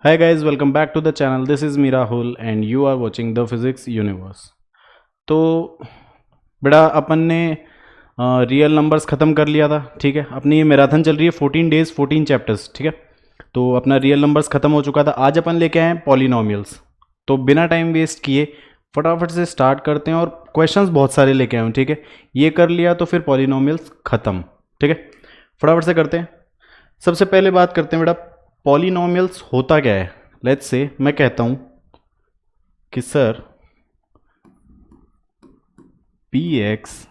Hi guys, welcome back to the channel. This is me Rahul and you are watching the Physics Universe. तो बेटा अपन ने real numbers ख़त्म कर लिया था, ठीक है। अपनी ये मैराथन चल रही है 14 डेज 14 चैप्टर्स, ठीक है। तो अपना रियल नंबर्स ख़त्म हो चुका था। आज अपन लेके आए हैं पॉलिनोमियल्स। तो बिना टाइम वेस्ट किए फटाफट से स्टार्ट करते हैं और क्वेश्चंस बहुत सारे लेके आए हूँ, ठीक है। ये कर लिया तो फिर पॉलिनोमियल्स ख़त्म, ठीक है। फटाफट से करते हैं। सबसे पहले बात करते हैं बेटा पॉलिनोमियल्स होता क्या है। लेट्स से मैं कहता हूं कि sir P X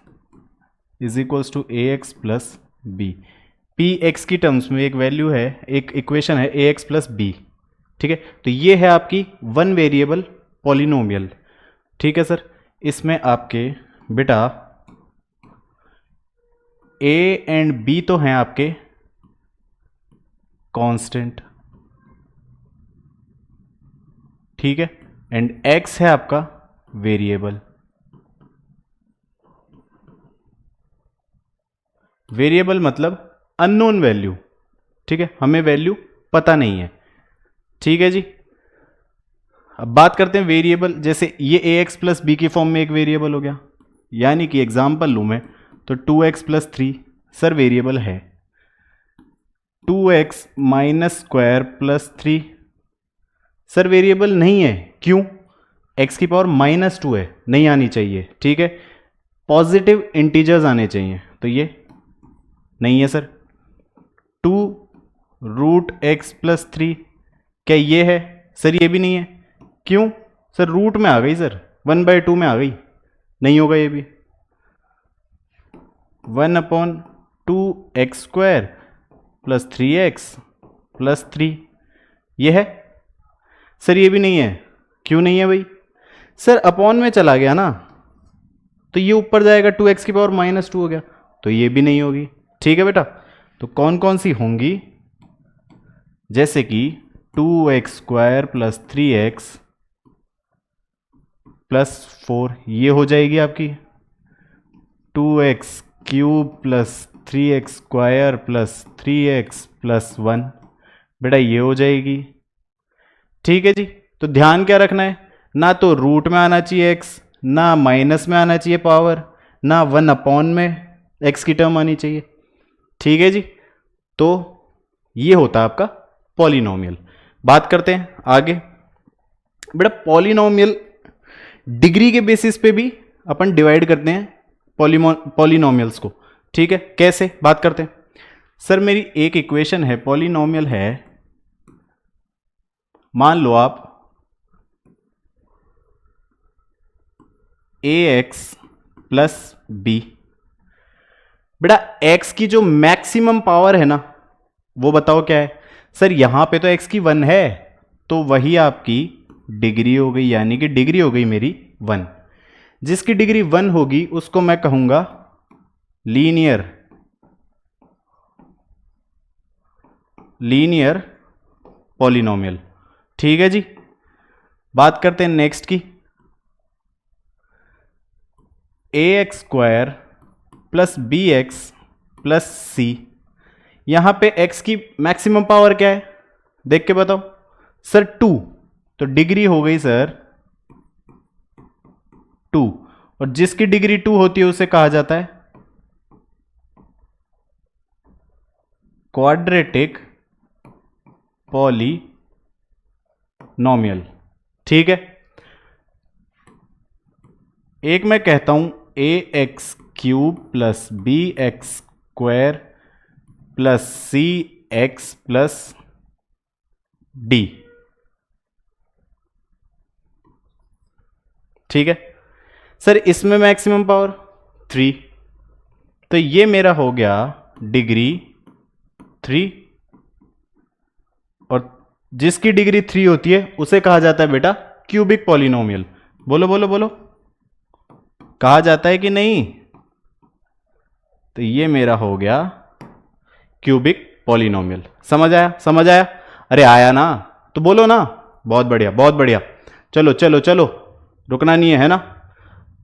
is equals to A X plus B. P X की टर्म्स में एक वैल्यू है, एक इक्वेशन है ए एक्स प्लस बी, ठीक है। तो ये है आपकी वन वेरिएबल पॉलिनोमियल, ठीक है सर। इसमें आपके बेटा ए एंड बी तो हैं आपके कांस्टेंट, ठीक है, एंड x है आपका वेरिएबल। वेरिएबल मतलब अननोन वैल्यू, ठीक है, हमें वैल्यू पता नहीं है, ठीक है जी। अब बात करते हैं वेरिएबल। जैसे ये ए एक्स प्लस बी की फॉर्म में एक वेरिएबल हो गया, यानी कि एग्जाम्पल लूँ मैं तो 2x प्लस 3 सर वेरिएबल है। 2x minus square plus 3 sir variable नहीं है। क्यों? x की पावर -2 है, नहीं आनी चाहिए, ठीक है। पॉजिटिव इंटीजर्स आने चाहिए, तो ये नहीं है सर। 2 रूट एक्स प्लस 3 क्या ये है? सर ये भी नहीं है। क्यों? सर रूट में आ गई, सर 1/2 में आ गई, नहीं होगा ये भी। 1/2x² प्लस 3x प्लस 3 ये है? सर ये भी नहीं है। क्यों नहीं है भाई? सर अपॉन में चला गया ना, तो ये ऊपर जाएगा, 2x की पावर -2 हो गया, तो ये भी नहीं होगी, ठीक है बेटा। तो कौन कौन सी होंगी? जैसे कि 2x² प्लस 3x प्लस 4 ये हो जाएगी आपकी। 2x³ plus 3x² plus 3x plus 1 बेटा ये हो जाएगी, ठीक है जी। तो ध्यान क्या रखना है, ना तो रूट में आना चाहिए x, ना माइनस में आना चाहिए पावर, ना 1/, में x की टर्म आनी चाहिए, ठीक है जी। तो ये होता है आपका पॉलिनोमियल। बात करते हैं आगे। बेटा पॉलिनोमियल डिग्री के बेसिस पे भी अपन डिवाइड करते हैं पॉलिनोमियल्स को, ठीक है। कैसे? बात करते हैं। सर मेरी एक इक्वेशन है, पॉलिनोमियल है, मान लो आप ax प्लस बी। बेटा x की जो मैक्सिमम पावर है ना, वो बताओ क्या है? सर यहां पे तो x की 1 है, तो वही आपकी डिग्री हो गई, यानी कि डिग्री हो गई मेरी 1। जिसकी डिग्री 1 होगी उसको मैं कहूंगा लीनियर पॉलिनोमियल, ठीक है जी। बात करते हैं नेक्स्ट की। ax² plus bx plus c। यहां पे x की मैक्सिमम पावर क्या है, देख के बताओ। सर 2, तो डिग्री हो गई सर 2, और जिसकी डिग्री 2 होती है उसे कहा जाता है क्वाड्रेटिक पॉलिनोमियल, ठीक है। एक मैं कहता हूं ax³ plus bx² plus cx plus d, ठीक है। सर इसमें मैक्सिमम पावर 3, तो ये मेरा हो गया डिग्री 3, और जिसकी डिग्री 3 होती है उसे कहा जाता है बेटा क्यूबिक पॉलिनोमियल। बोलो बोलो बोलो, कहा जाता है कि नहीं? तो ये मेरा हो गया क्यूबिक पॉलिनोमियल। समझ आया? समझ आया? अरे आया ना, तो बोलो ना। बहुत बढ़िया बहुत बढ़िया। चलो चलो चलो, रुकना नहीं है ना?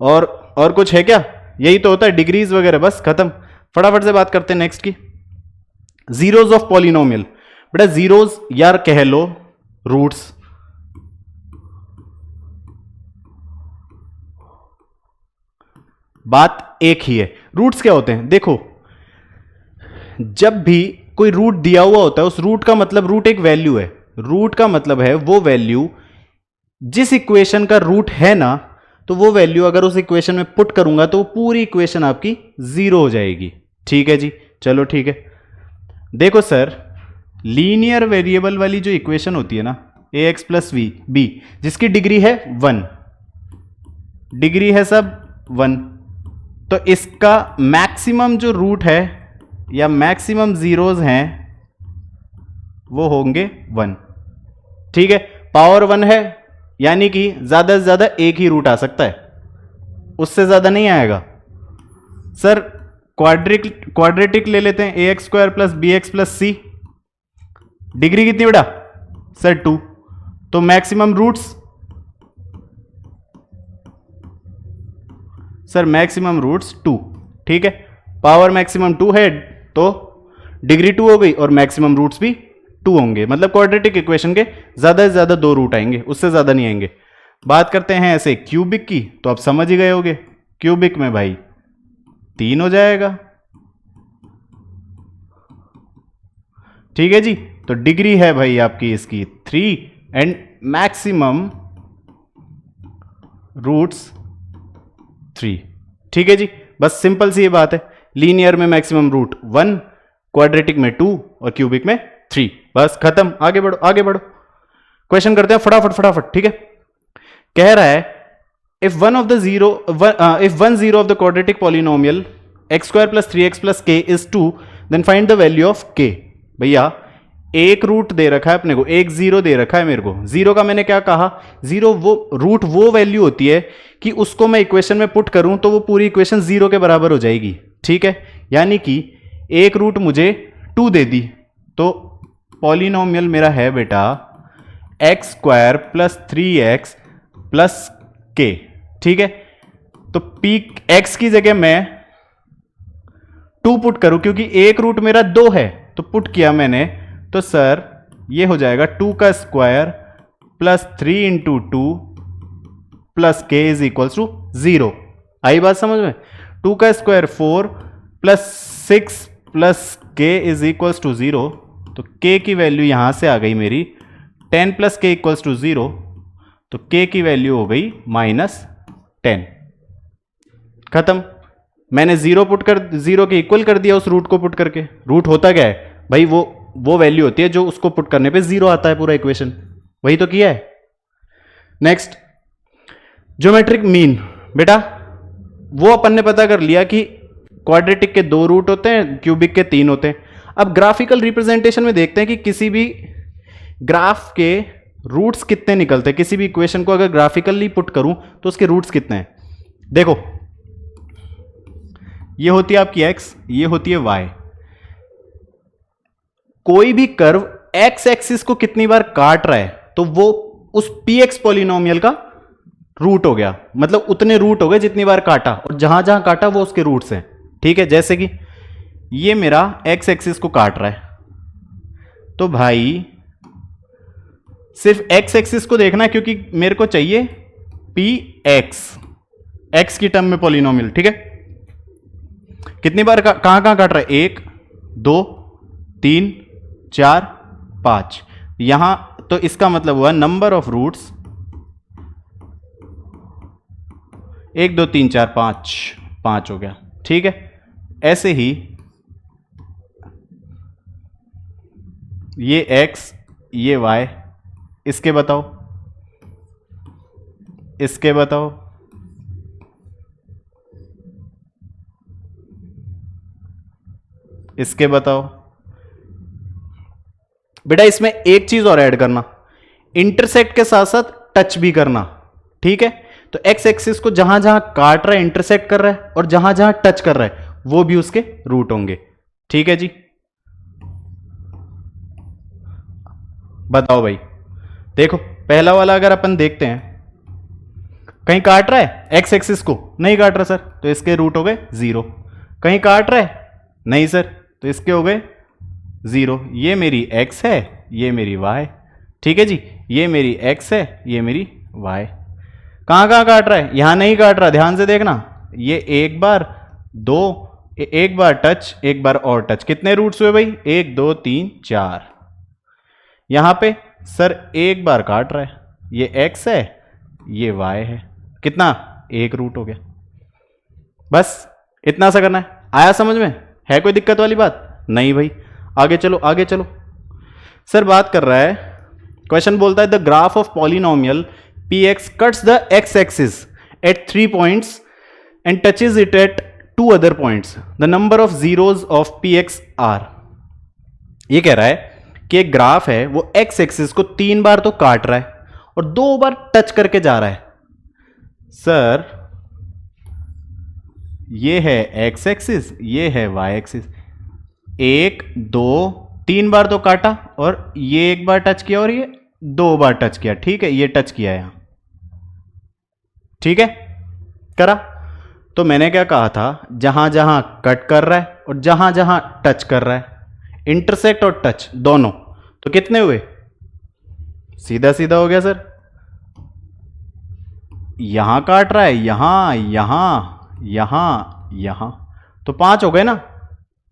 और कुछ है क्या? यही तो होता है, डिग्रीज वगैरह, बस खत्म। फटाफट से बात करते हैं नेक्स्ट की। Zeros of polynomial. बेटा जीरोज यार कह लो रूट्स। बात एक ही है। रूट्स क्या होते हैं? देखो, जब भी कोई रूट दिया हुआ होता है, उस रूट का मतलब, रूट एक वैल्यू है, रूट का मतलब है वो वैल्यू जिस इक्वेशन का रूट है ना, तो वो वैल्यू अगर उस इक्वेशन में पुट करूंगा तो वो पूरी इक्वेशन आपकी जीरो हो जाएगी। ठीक है जी, चलो ठीक है। देखो सर, लीनियर वेरिएबल वाली जो इक्वेशन होती है ना, ए एक्स प्लस वी बी, जिसकी डिग्री है 1, डिग्री है सब 1, तो इसका मैक्सिमम जो रूट है या मैक्सिमम जीरोज हैं वो होंगे 1। ठीक है, पावर 1 है, यानी कि ज्यादा से ज्यादा एक ही रूट आ सकता है, उससे ज्यादा नहीं आएगा। सर क्वाड्रेटिक ले लेते हैं, a x square plus B x plus c, degree कितनी बेटा? सर 2, तो maximum roots, sir maximum roots 2। ठीक है, पावर मैक्सिमम 2 है तो डिग्री 2 हो गई और मैक्सिमम रूट्स भी 2 होंगे, मतलब क्वाड्रेटिक इक्वेशन के ज्यादा से ज्यादा 2 रूट आएंगे, उससे ज्यादा नहीं आएंगे। बात करते हैं ऐसे क्यूबिक की, तो आप समझ ही गए होगे, क्यूबिक में भाई 3 हो जाएगा। ठीक है जी, तो डिग्री है भाई आपकी इसकी 3 एंड मैक्सिमम रूट्स 3। ठीक है जी, बस सिंपल सी ये बात है। लीनियर में मैक्सिमम रूट 1, क्वाड्रेटिक में 2 और क्यूबिक में 3। बस खत्म, आगे बढ़ो आगे बढ़ो। क्वेश्चन करते हैं फटाफट फटाफट। ठीक है, कह रहा है if one zero of the quadratic polynomial x square plus 3x plus k is 2 then find the value of k। भैया एक रूट दे रखा है अपने को, एक जीरो दे रखा है मेरे को। जीरो का मैंने क्या कहा? जीरो वो रूट वो वैल्यू होती है कि उसको मैं इक्वेशन में पुट करूं तो वो पूरी इक्वेशन जीरो के बराबर हो जाएगी। ठीक है, यानी कि एक रूट मुझे 2 दे दी, तो पॉलिनोमियल मेरा है बेटा x square plus 3x plus k। ठीक है, तो पीक x की जगह मैं 2 पुट करूं, क्योंकि एक रूट मेरा 2 है, तो पुट किया मैंने, तो सर ये हो जाएगा 2 का square plus 3 into 2 plus k is equals to 0। आई बात समझ में? 2 का square 4 plus 6 plus k is equals to 0, तो k की वैल्यू यहां से आ गई मेरी 10 प्लस k इक्वल्स टू 0, तो k की वैल्यू हो गई -10। खत्म, मैंने जीरो के इक्वल कर दिया उस रूट को पुट करके। रूट होता क्या है भाई? वो वैल्यू होती है जो उसको पुट करने पे 0 आता है पूरा इक्वेशन, वही तो किया है। Next, geometric mean. बेटा वो अपन ने पता कर लिया कि क्वाड्रेटिक के 2 रूट होते हैं, क्यूबिक के 3 होते हैं। अब ग्राफिकल रिप्रेजेंटेशन में देखते हैं कि किसी भी ग्राफ के रूट्स कितने निकलते हैं। किसी भी इक्वेशन को अगर ग्राफिकली पुट करूं तो उसके रूट्स कितने हैं। देखो, ये होती है आपकी x, ये होती है y। कोई भी कर्व x एक्सिस को कितनी बार काट रहा है तो वो उस px पॉलिनोमियल का रूट हो गया, मतलब उतने रूट हो गए जितनी बार काटा, और जहां जहां काटा वो उसके रूट्स हैं। ठीक है, जैसे कि ये मेरा x एक्सिस को काट रहा है, तो भाई सिर्फ x एक्सिस को देखना है, क्योंकि मेरे को चाहिए px, x की टर्म में पॉलिनोमियल। ठीक है, कितनी बार कहां कहां काट रहा है? 1 2 3 4 5, यहां, तो इसका मतलब हुआ नंबर ऑफ रूट्स 1 2 3 4 5, 5 हो गया। ठीक है, ऐसे ही ये x ये y, इसके बताओ, इसके बताओ, इसके बताओ। बेटा इसमें एक चीज और ऐड करना, इंटरसेक्ट के साथ साथ टच भी करना। ठीक है, तो एक्स एक्सिस को जहां जहां काट रहा है इंटरसेक्ट कर रहा है, और जहां जहां टच कर रहा है वो भी उसके रूट होंगे। ठीक है जी, बताओ भाई। देखो पहला वाला अगर अपन देखते हैं, कहीं काट रहा है एक्स एक्सिस को? नहीं काट रहा सर, तो इसके रूट हो गए 0। कहीं काट रहा है? नहीं सर, तो इसके हो गए 0। ये मेरी x है, ये मेरी y, ठीक है जी, ये मेरी x है, ये मेरी y। कहाँ कहाँ काट रहा है? यहां नहीं काट रहा, ध्यान से देखना। ये एक बार, दो, एक बार टच, एक बार और टच। कितने रूट्स हुए भाई? 1 2 3 4। यहां पे सर एक बार काट रहा है, ये x है, ये y है। कितना? 1 रूट हो गया। बस इतना सा करना है। आया समझ में? है कोई दिक्कत वाली बात? नहीं भाई। आगे चलो, आगे चलो। सर बात कर रहा है, क्वेश्चन बोलता है the graph of polynomial px cuts the x axis at 3 points and touches it at 2 other points. The number of zeros of px are. ये कह रहा है कि एक ग्राफ है, वो x एक्सिस को 3 बार तो काट रहा है और 2 बार टच करके जा रहा है। सर ये है x एक्सिस, ये है y एक्सिस। 1 2 3 बार तो काटा और ये एक बार टच किया और ये 2 बार टच किया। ठीक है, ये टच किया यहां। ठीक है, करा। तो मैंने क्या कहा था, जहां जहां कट कर रहा है और जहां जहां टच कर रहा है, इंटरसेक्ट और टच दोनों, तो कितने हुए? सीधा सीधा हो गया सर। यहां काट रहा है, यहां यहां यहां यहां, तो 5 हो गए ना।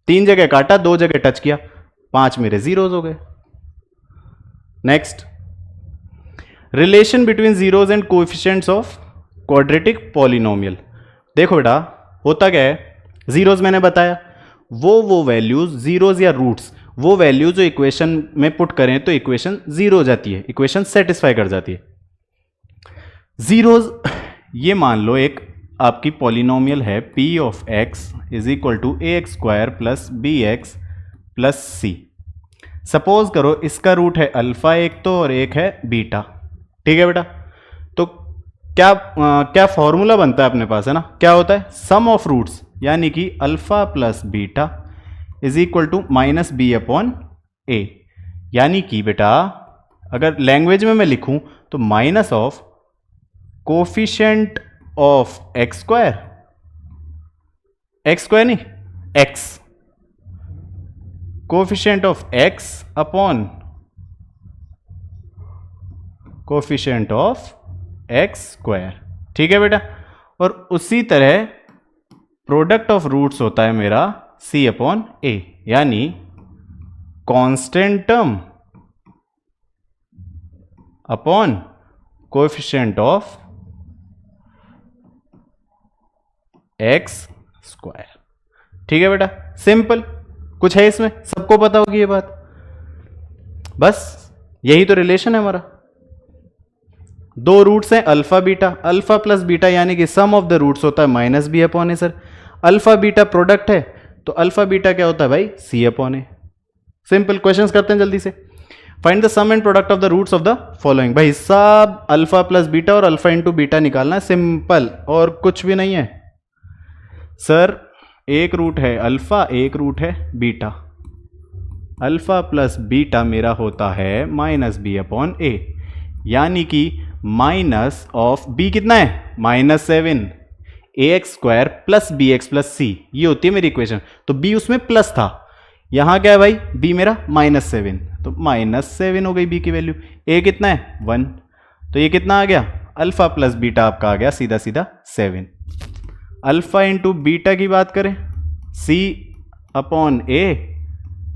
3 जगह काटा, 2 जगह टच किया, 5 मेरे जीरोज हो गए। Next, relation between zeros and coefficients of quadratic polynomial. देखो बेटा, होता क्या है, जीरोज मैंने बताया, वो वैल्यूज, जीरोज या रूट्स, वो वैल्यू जो इक्वेशन में पुट करें तो इक्वेशन जीरो हो जाती है, इक्वेशन सेटिस्फाई कर जाती है। जीरोज, ये मान लो एक आपकी पॉलिनोमियल है p of x is equal to A x square plus B x plus C. Suppose करो इसका रूट है अल्फा एक तो और एक है बीटा। ठीक है बेटा, तो क्या फॉर्मूला बनता है अपने पास, है ना? क्या होता है? सम ऑफ रूट्स, यानी कि alpha plus beta is equal to minus B upon a. यानी कि बेटा अगर लैंग्वेज में मैं लिखूं तो minus of coefficient of x square नहीं, x, coefficient of x upon coefficient of x square. ठीक है बेटा, और उसी तरह प्रोडक्ट ऑफ रूट्स होता है मेरा c अपॉन ए, यानी constant term upon coefficient of x square. ठीक है बेटा, सिंपल। कुछ है इसमें? सबको पता होगी ये बात। बस यही तो रिलेशन है हमारा। 2 रूट्स हैं alpha beta, alpha plus beta यानी कि सम ऑफ द रूट्स होता है माइनस बी अपॉन ए। सर अल्फा बीटा प्रोडक्ट है तो अल्फा बीटा क्या होता है भाई? C upon A. Simple. Questions करते हैं जल्दी से। Find the sum and product of the roots of the following. भाई सब अल्फा प्लस बीटा और अल्फा इंटू बीटा निकालना है, सिंपल, और कुछ भी नहीं है। सर एक रूट है अल्फा, एक रूट है बीटा। अल्फा प्लस बीटा मेरा होता है माइनस बी अपॉन ए, यानी कि माइनस ऑफ बी कितना है? -7 a x square plus B x plus c, ये होती है मेरी इक्वेशन। तो बी उसमें प्लस था, यहां क्या है भाई? बी मेरा -7, तो -7 हो गई बी की वैल्यू। ए कितना है? 1, तो ये कितना आ गया? अल्फा प्लस बीटा आपका आ गया सीधा सीधा 7। अल्फा इंटू बीटा की बात करें, सी अपॉन ए,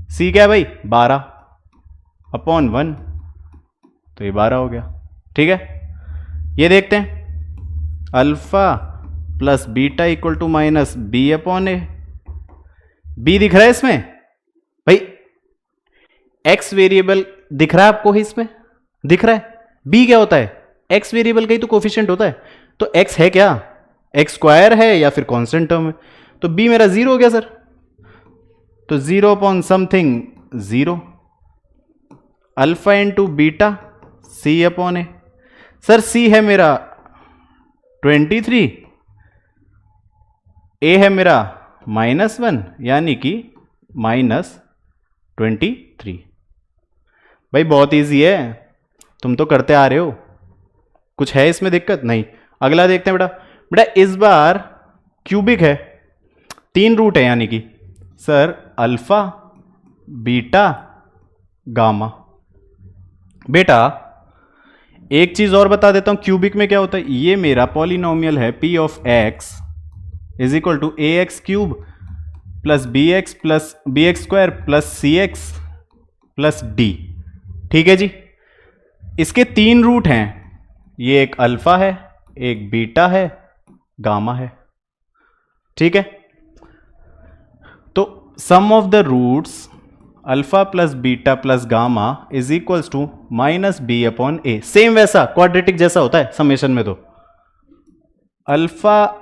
सी क्या है भाई? 12 अपॉन 1, तो ये 12 हो गया। ठीक है, ये देखते हैं, alpha plus beta equal to minus B upon A. B दिख रहा है इसमें भाई? एक्स वेरिएबल दिख रहा है आपको? ही इसमें दिख रहा है। बी क्या होता है? एक्स वेरिएबल का ही तो कोफिशिएंट होता है। तो एक्स है क्या? एक्स स्क्वायर है या फिर कांस्टेंट टर्म है? तो बी मेरा 0 हो गया सर। तो 0 upon something 0, alpha into beta c upon ए। सर सी है मेरा 23, ए है मेरा -1, यानी कि -23। भाई बहुत इजी है, तुम तो करते आ रहे हो, कुछ है इसमें दिक्कत नहीं। अगला देखते हैं बेटा। बेटा इस बार क्यूबिक है, 3 रूट है, यानी कि सर अल्फा बीटा गामा, बेटा एक चीज और बता देता हूं, क्यूबिक में क्या होता है, ये मेरा पॉलिनोमियल है p of x is equal to A X cube plus B X square plus C X plus D. ठीक है जी, इसके 3 रूट हैं, ये एक अल्फा है, एक बीटा है, गामा है। ठीक है, तो sum of the roots alpha plus beta plus gamma is equals to minus B upon a. Same वैसा क्वाड्रेटिक जैसा होता है समेशन में, तो alpha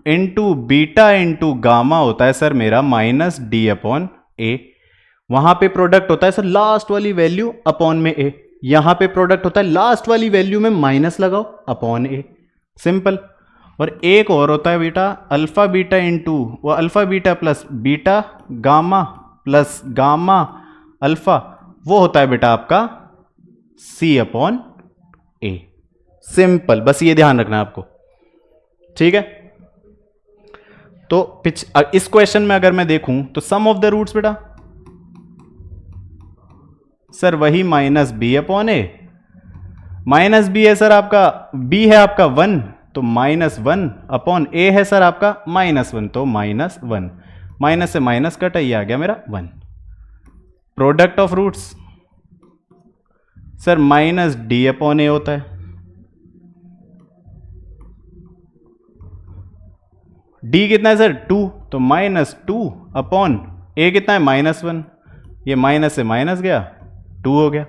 into beta into gamma होता है सर मेरा माइनस डी अपॉन ए। वहां पे प्रोडक्ट होता है सर लास्ट वाली वैल्यू अपॉन में ए, यहां पे प्रोडक्ट होता है लास्ट वाली वैल्यू में माइनस लगाओ अपॉन ए, सिंपल। और एक और होता है बेटा अल्फा बीटा इंटू वो alpha beta plus beta gamma plus gamma alpha, वो होता है बेटा आपका सी अपॉन ए, सिंपल। बस ये ध्यान रखना है आपको, ठीक है। तो इस क्वेश्चन में अगर मैं देखूं तो सम ऑफ द रूट्स बेटा सर वही minus B upon a, minus B है सर आपका, बी है आपका 1 तो -1 अपॉन ए है सर आपका -1 तो -1, माइनस से माइनस कटा, ये आ गया मेरा 1। Product of roots sir minus d upon a होता है, डी कितना है सर 2 तो -2 अपॉन ए कितना है -1, ये माइनस से माइनस गया 2 हो गया।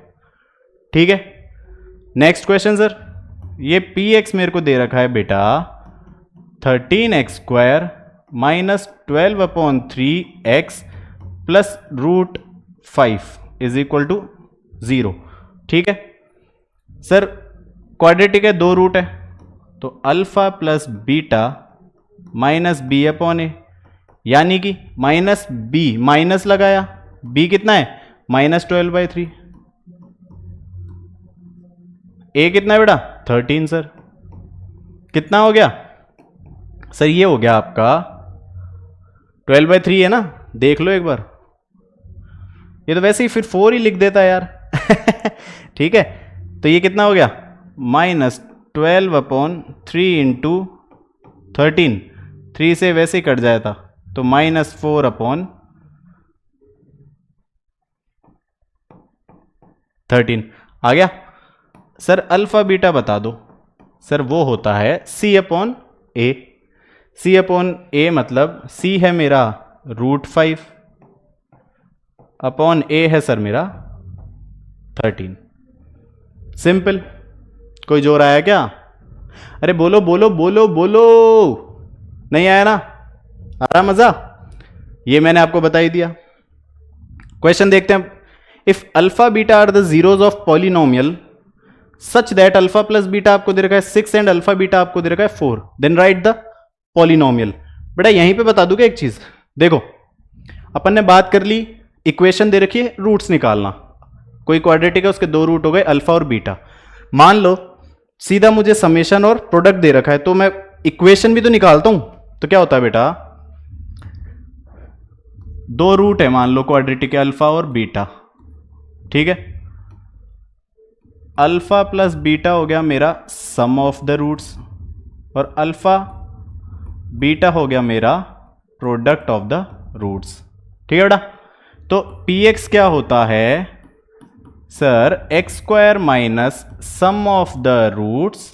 ठीक है, नेक्स्ट क्वेश्चन सर, ये पी एक्स मेरे को दे रखा है बेटा 13x square minus 12 upon 3x plus root 5 is equal to 0। ठीक है सर, क्वाड्रेटिक है, 2 रूट है, तो alpha plus beta minus B upon a, यानी कि माइनस बी, माइनस लगाया, बी कितना है -12/3, ए कितना है बेटा 13 सर, कितना हो गया सर, ये हो गया आपका 12/3 है ना, देख लो एक बार, ये तो वैसे ही फिर 4 ही लिख देता है यार ठीक है, तो ये कितना हो गया -12 अपॉन 3 इंटू 13, 3 से वैसे ही कट जाता तो -4 अपॉन 13 आ गया। सर अल्फा बीटा बता दो, सर वो होता है सी अपॉन ए, सी अपॉन ए मतलब सी है मेरा √5 अपॉन ए है सर मेरा 13, सिंपल। कोई जोर आया क्या? अरे बोलो बोलो बोलो बोलो, नहीं आया ना, आ रहा मजा? ये मैंने आपको बता ही दिया। क्वेश्चन देखते हैं, if alpha beta are the zeros of polynomial such that alpha plus beta आपको दे रखा है 6 एंड अल्फा बीटा आपको दे रखा है 4, देन राइट द पॉलिनोमियल। बेटा यहीं पे बता दूंगा एक चीज, देखो अपन ने बात कर ली, इक्वेशन दे रखी है रूट्स निकालना, कोई क्वाड्रेटिक है उसके 2 रूट हो गए अल्फा और बीटा, मान लो सीधा मुझे समेशन और प्रोडक्ट दे रखा है तो मैं इक्वेशन भी तो निकालता हूं, तो क्या होता है बेटा 2 रूट है मान लो क्वाड्रेटिक है अल्फा और बीटा, ठीक है, अल्फा प्लस बीटा हो गया मेरा सम ऑफ द रूट्स और अल्फा बीटा हो गया मेरा प्रोडक्ट ऑफ द रूट्स, ठीक है बेटा। तो पी एक्स क्या होता है sir x square minus sum of the roots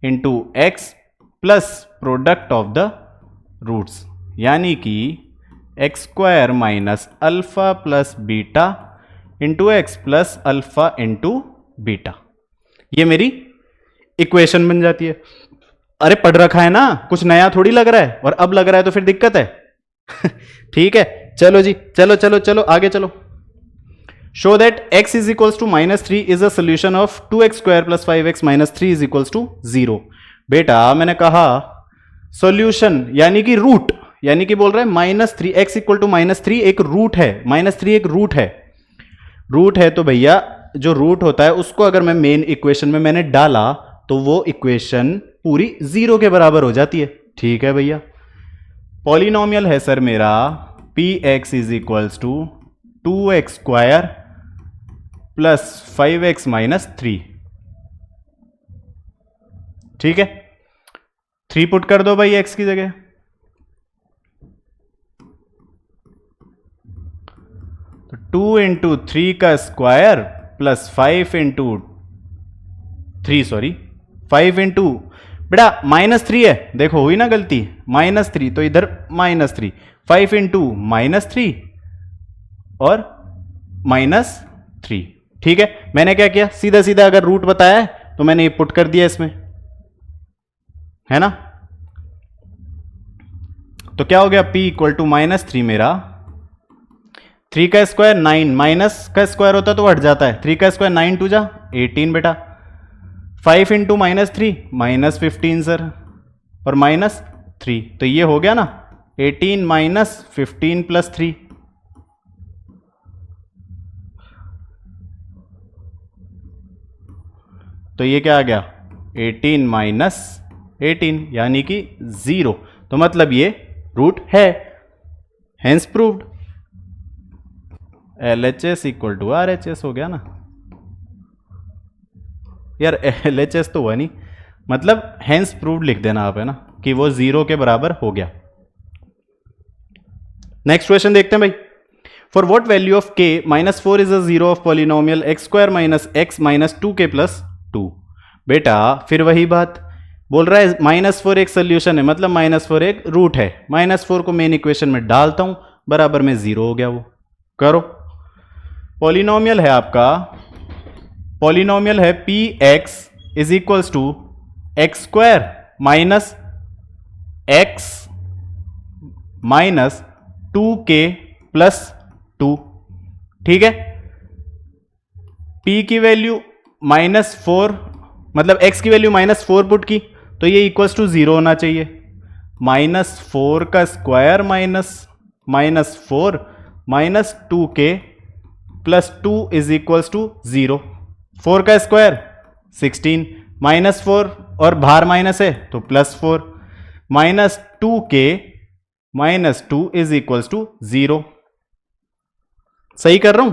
into x plus product of the roots, यानी कि X square minus alpha plus beta into x plus alpha into beta, ये मेरी इक्वेशन बन जाती है। अरे पढ़ रखा है ना, कुछ नया थोड़ी लग रहा है, और अब लग रहा है तो फिर दिक्कत है ठीक है, चलो जी, चलो चलो चलो आगे चलो। Show that x is equals to -3 is a solution of 2x square plus 5x minus 3 is equals to 0। बेटा मैंने कहा सॉल्यूशन यानी कि रूट, यानी कि बोल रहा है -3, x इक्वल टू -3 एक रूट है, -3 एक रूट है, रूट है तो भैया जो रूट होता है उसको अगर मैं मेन इक्वेशन में मैंने डाला तो वो इक्वेशन पूरी 0 के बराबर हो जाती है, ठीक है भैया। पॉलिनोमियल है सर मेरा P X is equals to 2x square plus 5x minus 3। ठीक है, 3 पुट कर दो भाई x की जगह, तो 2 इंटू 3 का square plus 5 into 3, sorry 5 into, बेटा -3 है, देखो हुई ना गलती, -3, तो इधर -3, 5 इंटू -3 और -3। ठीक है, मैंने क्या किया, सीधा सीधा अगर रूट बताया है तो मैंने ये पुट कर दिया इसमें, है ना। तो क्या हो गया, p इक्वल टू -3 मेरा, 3 का स्क्वायर 9, माइनस का स्क्वायर होता तो हट जाता है, 3 का स्क्वायर 9 2 जा 18 बेटा, 5 इंटू -3 -15 सर, और -3, तो ये हो गया ना 18 माइनस 15 प्लस 3। तो ये क्या आ गया, 18 माइनस 18 यानी कि 0, तो मतलब ये रूट है, hence proved. LHS equal to RHS हो गया ना यार, LHS तो हुआ नहीं, मतलब हेंस प्रूव्ड लिख देना आप, है ना, कि वो 0 के बराबर हो गया। नेक्स्ट क्वेश्चन देखते हैं भाई, for what value of k -4 is a zero of polynomial x square minus x minus 2k plus 2। बेटा फिर वही बात बोल रहा है, -4 एक सोल्यूशन है, मतलब -4 एक रूट है, -4 को मेन इक्वेशन में डालता हूं, बराबर में 0 हो गया, वो करो। पॉलिनोमियल है आपका, पॉलिनोमियल है px is equals to X square minus x minus 2k plus 2। ठीक है, p की वैल्यू -4, मतलब x की वैल्यू -4 पुट की, तो ये इक्वल्स टू 0 होना चाहिए, -4 का square -4 minus 2k plus 2 is equals to 0, 4 का स्क्वायर 16, -4 और बाहर माइनस है तो +4, minus 2k minus 2 is equals to 0। सही कर रहा हूं,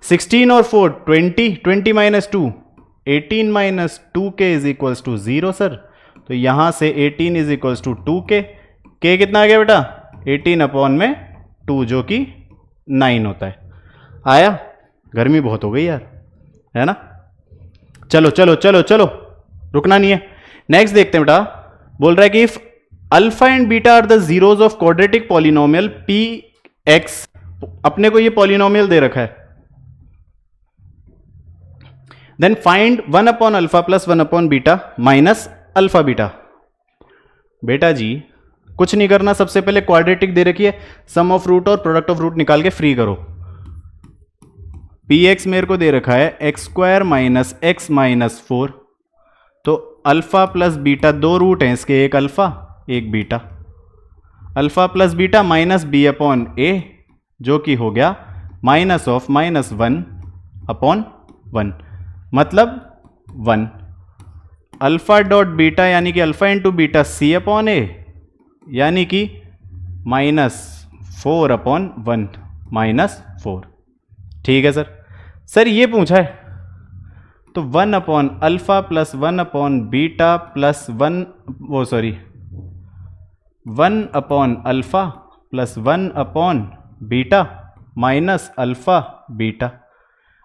16 और 4 20, 20 minus 2 18 minus 2k is equals to 0 sir, तो यहां से 18 is equals to 2k, k कितना आ गया बेटा, 18 अपॉन में 2 जो कि 9 होता है। आया, गर्मी बहुत हो गई यार, है ना। चलो चलो चलो चलो, रुकना नहीं है, नेक्स्ट देखते हैं बेटा। बोल रहा है कि if alpha and beta are the zeros of quadratic polynomial P X, अपने को ये पॉलिनोमियल दे रखा है, then find 1 upon alpha plus 1 upon beta minus alpha beta. बेटा जी कुछ नहीं करना, सबसे पहले क्वाड्रेटिक दे रखी है, सम ऑफ रूट और प्रोडक्ट ऑफ रूट निकाल के फ्री करो। पी एक्स मेरे को दे रखा है x square minus x minus 4, तो अल्फा प्लस बीटा, दो रूट हैं इसके, एक अल्फा एक beta, alpha plus beta minus B upon a, जो कि हो गया माइनस ऑफ -1 अपॉन 1, मतलब 1, अल्फा डॉट बीटा यानी कि alpha into beta c upon a, यानी कि -4 अपॉन 1 -4। ठीक है सर ये पूछा है, तो 1 upon alpha plus 1 upon beta plus 1 upon alpha plus 1 upon beta minus alpha beta,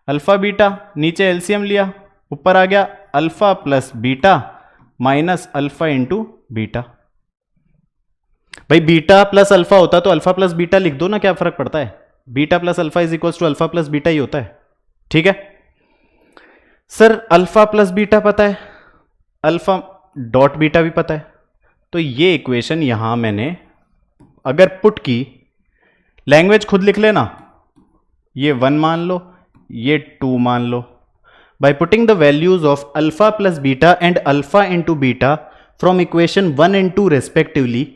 alpha beta नीचे एलसीएम लिया, ऊपर आ गया alpha plus beta minus alpha into beta. भाई बीटा प्लस अल्फा होता तो अल्फा प्लस बीटा लिख दो ना, क्या फर्क पड़ता है, beta plus alpha is equal to alpha plus beta ही होता है। ठीक है सर, अल्फा प्लस बीटा पता है, अल्फा डॉट बीटा भी पता है, तो ये इक्वेशन यहां मैंने अगर पुट की, लैंग्वेज खुद लिख लेना, ये 1 मान लो, ये 2 मान लो, by putting the values of alpha plus beta and alpha into beta from equation 1 and 2 respectively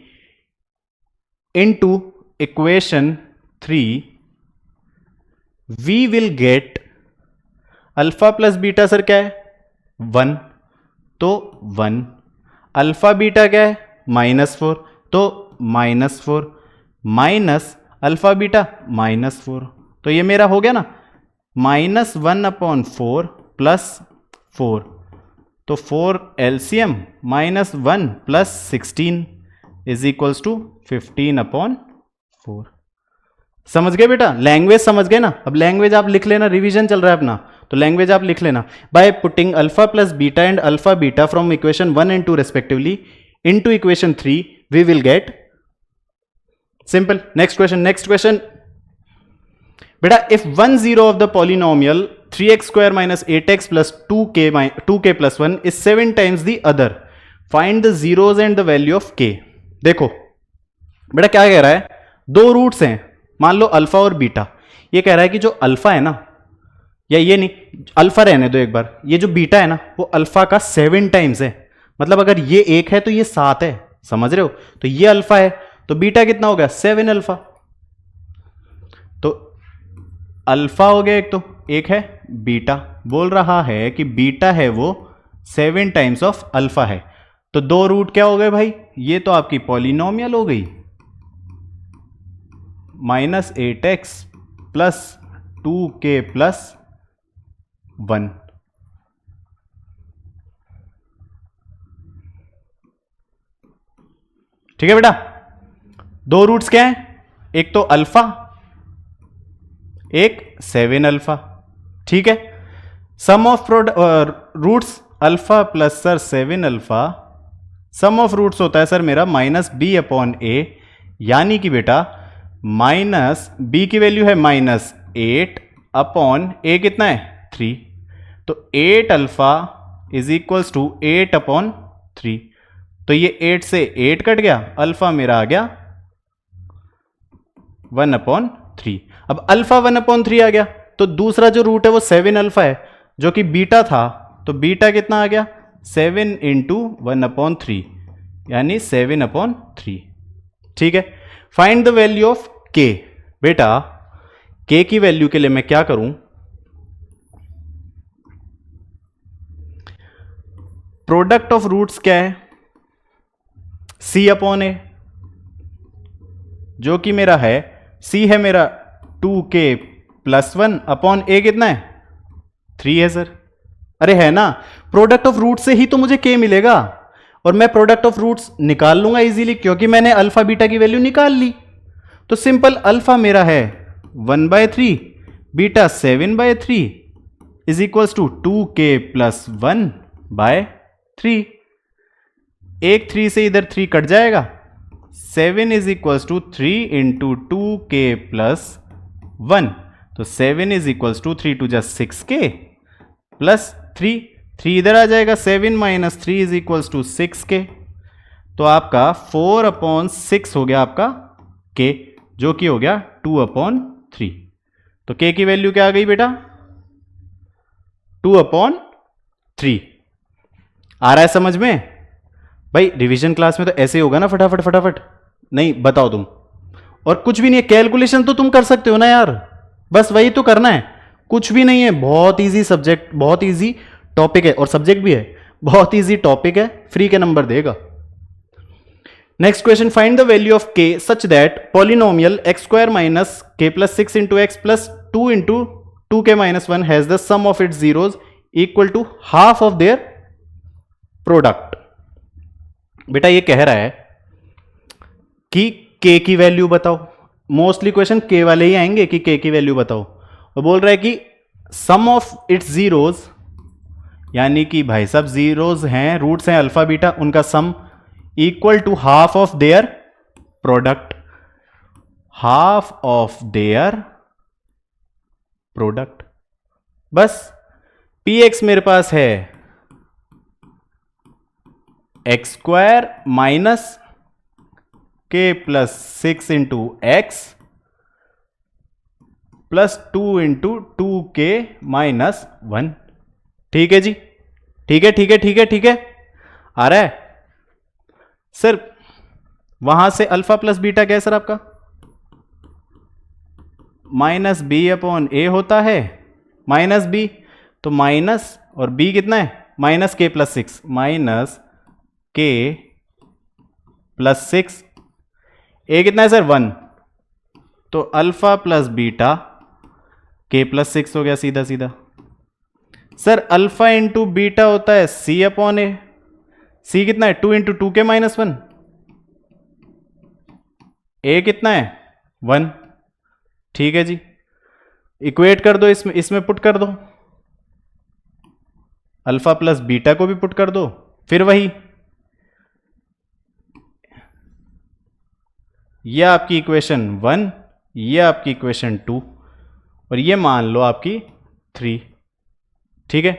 into equation 3, we will get alpha plus beta sir क्या है 1, तो 1, अल्फा बीटा क्या है -4, तो -4 माइनस अल्फा बीटा -4, तो ये मेरा हो गया ना -1/4 + 4, तो 4 LCM -1 + 16 = 15/4। समझ गए बेटा? लैंग्वेज समझ गए ना? अब लैंग्वेज आप लिख लेना, रिवीजन चल रहा है अपना, तो लैंग्वेज आप लिख लेना। By putting alpha plus beta and alpha beta from equation 1 and 2 respectively into equation 3 we will get simple. Next question बेटा, if 1 0 of the polynomial 3x² - 8x + 2k + 1 is 7 times the other, find the zeros and the value of k। देखो बेटा क्या कह रहा है, दो roots हैं, मान लो अल्फा और बीटा। ये कह रहा है कि जो अल्फा है ना, या ये नहीं, अल्फा रहने दो एक बार, ये जो बीटा है ना वो अल्फा का 7 टाइम्स है। मतलब अगर ये 1 है तो ये 7 है, समझ रहे हो? तो ये अल्फा है तो बीटा कितना हो गया, 7 अल्फा। तो अल्फा हो गया एक, तो एक है बीटा। बोल रहा है कि बीटा है वो 7 टाइम्स ऑफ अल्फा है। तो दो रूट क्या हो गए भाई, ये तो आपकी पॉलिनोमियल हो गई, -8x + 2k + 1। ठीक है बेटा? दो रूट्स क्या है, एक तो अल्फा, एक 7 अल्फा। ठीक है? Sum of roots alpha plus sir 7 alpha, sum of roots होता है सर मेरा -b/a, यानी कि बेटा b की वैल्यू है -8/a कितना है 3, तो 8 अल्फा = 8/3। तो ये 8 से 8 कट गया, अल्फा मेरा आ गया 1/3। अब अल्फा 1/3 आ गया, तो दूसरा जो रूट है वो 7 अल्फा है जो कि बीटा था, तो बीटा कितना आ गया 7 × 1/3 यानी 7/3। ठीक है? Find the value of k। बेटा k की वैल्यू के लिए मैं क्या करूं, प्रोडक्ट ऑफ रूट्स क्या है, c/a, जो कि मेरा है c है मेरा 2k + 1/a कितना है 3 है सर। अरे है ना, प्रोडक्ट ऑफ रूट से ही तो मुझे k मिलेगा, और मैं प्रोडक्ट ऑफ रूट्स निकाल लूंगा इजीली क्योंकि मैंने अल्फा बीटा की वैल्यू निकाल ली। तो सिंपल अल्फा मेरा है 1/3, बीटा 7/3 = 2k + 1/3। एक 3 से इधर 3 कट जाएगा, 7 = 3 × 2k + 1, तो 7 = 3 × 6k + 3, 3 इधर आ जाएगा, 7 - 3 = 6k, तो आपका 4/6 हो गया आपका k, जो कि हो गया 2/3। तो k की वैल्यू क्या आ गई बेटा 2/3। आ रहा है समझ में भाई? रिवीजन क्लास में तो ऐसे ही होगा ना, फटाफट फटाफट। नहीं बताओ तुम, और कुछ भी नहीं है, कैलकुलेशन तो तुम कर सकते हो ना यार, बस वही तो करना है, कुछ भी नहीं है। बहुत इजी सब्जेक्ट, बहुत इजी टॉपिक है, और सब्जेक्ट भी है, बहुत इजी टॉपिक है, फ्री के नंबर देगा। Next question, find the value of k such that polynomial x² - k + 6 × x + 2 × 2k - 1 has the sum of its zeros equal to half of their product. बेटा ये कह रहा है कि k की वैल्यू बताओ, मोस्टली क्वेश्चन k वाले ही आएंगे कि k की वैल्यू बताओ। वो बोल रहा है कि सम ऑफ इट्स जीरोज, यानी कि भाई सब जीरोज हैं, रूट्स हैं अल्फा बीटा, उनका sum equal to half of their product, half of their product. बस px मेरे पास है x² - k + 6 × x + 2 × 2k - 1। ठीक है जी, ठीक है ठीक है ठीक है ठीक है, आ रहा है सर? वहां से अल्फा प्लस बीटा क्या है सर आपका -b/a होता है, -b, तो माइनस और b कितना है -k + 6, -k + 6, a कितना है सर 1, तो अल्फा प्लस बीटा k+6 हो गया सीधा सीधा। सर अल्फा इंटू बीटा होता है c अपॉन ए। c कितना है 2 इंटू 2k-1। a कितना है 1। ठीक है जी, इक्वेट कर दो, इसमें पुट कर दो, अल्फा प्लस बीटा को भी पुट कर दो, फिर वही, ये आपकी इक्वेशन 1, ये आपकी इक्वेशन 2 और ये मान लो आपकी 3। ठीक है,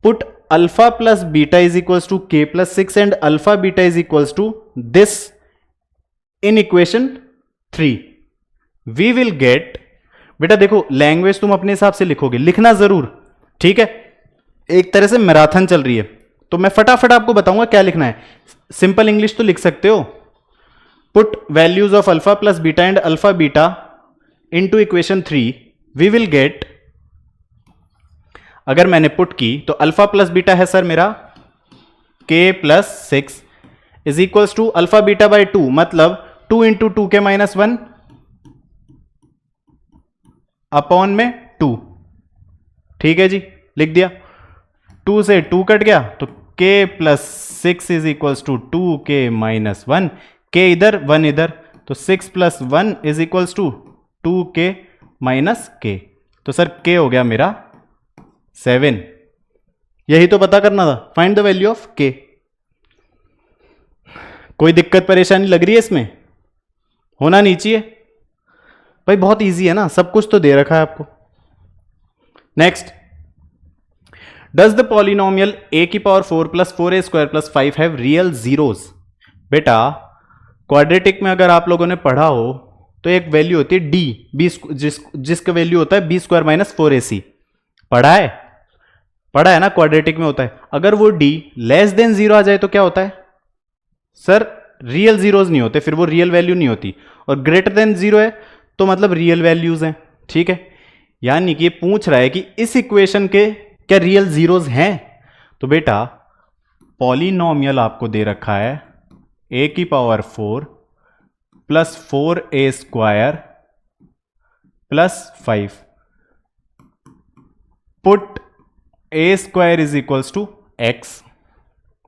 put alpha plus beta is equals to k+6 and alpha beta is equals to this in equation 3। We will get, बेटा देखो लैंग्वेज तुम अपने हिसाब से लिखोगे, लिखना जरूर, ठीक है, एक तरह से मैराथन चल रही है, तो मैं फटाफट आपको बताऊंगा क्या लिखना है। सिंपल इंग्लिश तो लिख सकते हो, put values of alpha plus beta and alpha beta into equation 3, we will get, अगर मैंने पुट की तो अल्फा प्लस बीटा है सर मेरा k+6 is equals to alpha beta by 2, मतलब 2 इंटू 2k-1 अपॉन में 2। ठीक है जी, लिख दिया, 2 से 2 कट गया तो k+6 is equals to 2k-1, k इधर 1 इधर, तो 6 + 1 is equals to 2k - k, तो सर k हो गया मेरा 7। यही तो पता करना था, find the value of k। कोई दिक्कत परेशानी लग रही है इसमें? होना नहीं चाहिए भाई, बहुत इजी है ना, सब कुछ तो दे रखा है आपको। Next, does the polynomial a⁴ + 4a² + 5 have real zeros? बेटा क्वाड्रेटिक में अगर आप लोगों ने पढ़ा हो तो एक वैल्यू होती है d, जिसका वैल्यू होता है b² - 4ac। पढ़ा है ना, क्वाड्रेटिक में होता है। अगर वो d < 0 आ जाए तो क्या होता है सर? रियल जीरोस नहीं होते, फिर वो रियल वैल्यू नहीं होती, और > 0 है तो मतलब रियल वैल्यूज हैं। ठीक है, यानी कि पूछ रहा है कि इस इक्वेशन के क्या रियल जीरोस हैं? तो बेटा पॉलिनोमियल आपको दे रखा है a⁴ + 4a² + 5, put a² is equals to x,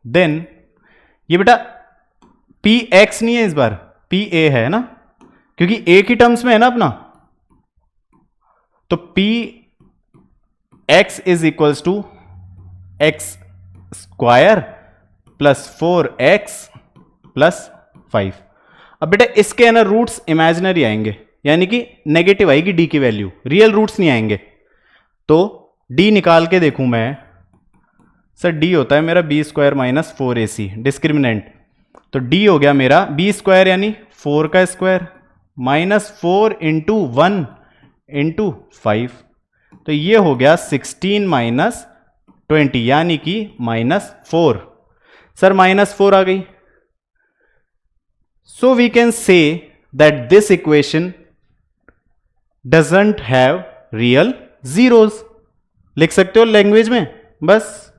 then ये बेटा px नहीं है इस बार, pa है ना, क्योंकि a की टर्म्स में है ना अपना, तो px is equals to x² + 4x + 5। अब बेटा इसके है ना रूट्स इमेजिनरी आएंगे, यानी कि नेगेटिव आएगी d की वैल्यू, रियल रूट्स नहीं आएंगे। तो d निकाल के देखूं मैं, सर d होता है मेरा b² - 4ac, डिस्क्रिमिनेंट, तो d हो गया मेरा b² यानी 4 का स्क्वायर -4 × 1 × 5, तो ये हो गया 16 - 20 यानी कि -4। सर -4 आ गई, so we can say that this equation doesn't have real zeros. लिख सकते हो लैंग्वेज में बस।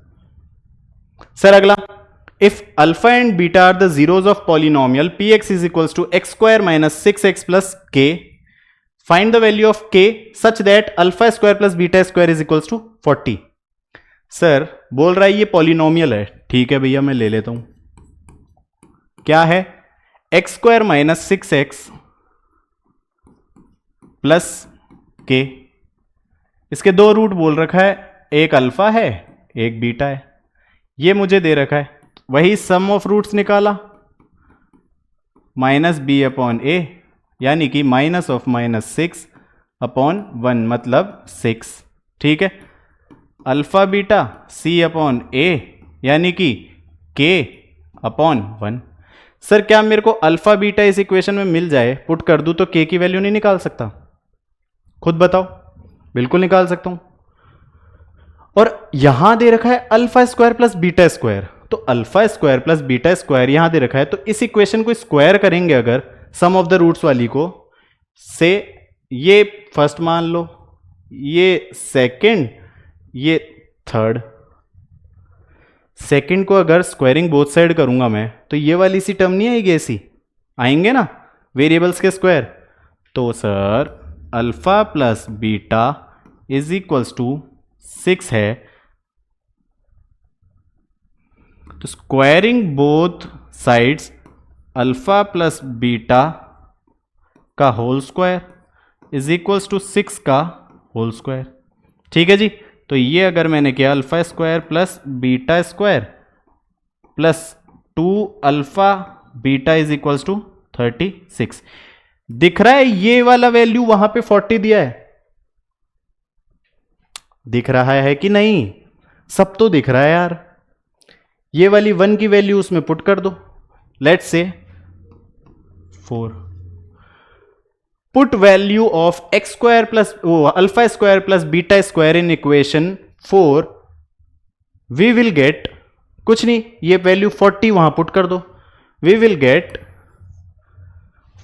सर अगला, if alpha and beta are the zeros of polynomial px is equals to x² - 6x + k, find the value of k such that alpha² + beta² is equals to 40। Sir बोल रहा है ये polynomial है, ठीक है भैया मैं ले लेता हूं, क्या है x² - 6x + k, इसके दो रूट बोल रखा है, एक अल्फा है एक बीटा है, ये मुझे दे रखा है, वही सम ऑफ रूट्स निकाला, -b/a यानी कि -6/1 मतलब 6। ठीक है, अल्फा बीटा c/a यानी कि k/1। सर क्या मेरे को अल्फा बीटा इस इक्वेशन में मिल जाए, पुट कर दूं तो k की वैल्यू नहीं निकाल सकता? खुद बताओ। बिल्कुल निकाल सकता हूं, और यहां दे रखा है α² + β², तो α² + β² यहां दे रखा है, तो इस इक्वेशन को स्क्वायर करेंगे अगर सम ऑफ द रूट्स वाली को, से ये फर्स्ट मान लो, ये सेकंड, ये थर्ड, सेकंड को अगर स्क्वायरिंग बोथ साइड करूंगा मैं तो ये वाली सी टर्म नहीं आएगी, ऐसी आएंगे ना वेरिएबल्स के स्क्वायर, तो sir alpha plus beta is equals to 6 है, तो squaring both sides alpha plus beta का whole square is equals to 6 का होल स्क्वायर। ठीक है जी, तो ये अगर मैंने किया alpha square plus beta square plus 2 alpha beta is equals to 36, दिख रहा है ये वाला वैल्यू वहां पे 40 दिया है, दिख रहा है कि नहीं? सब तो दिख रहा है यार। ये वाली 1 की वैल्यू उसमें पुट कर दो, let's say 4, put value of x square plus alpha square plus beta square in equation 4, we will get कुछ नहीं, ये वैल्यू 40 वहां पुट कर दो, we will get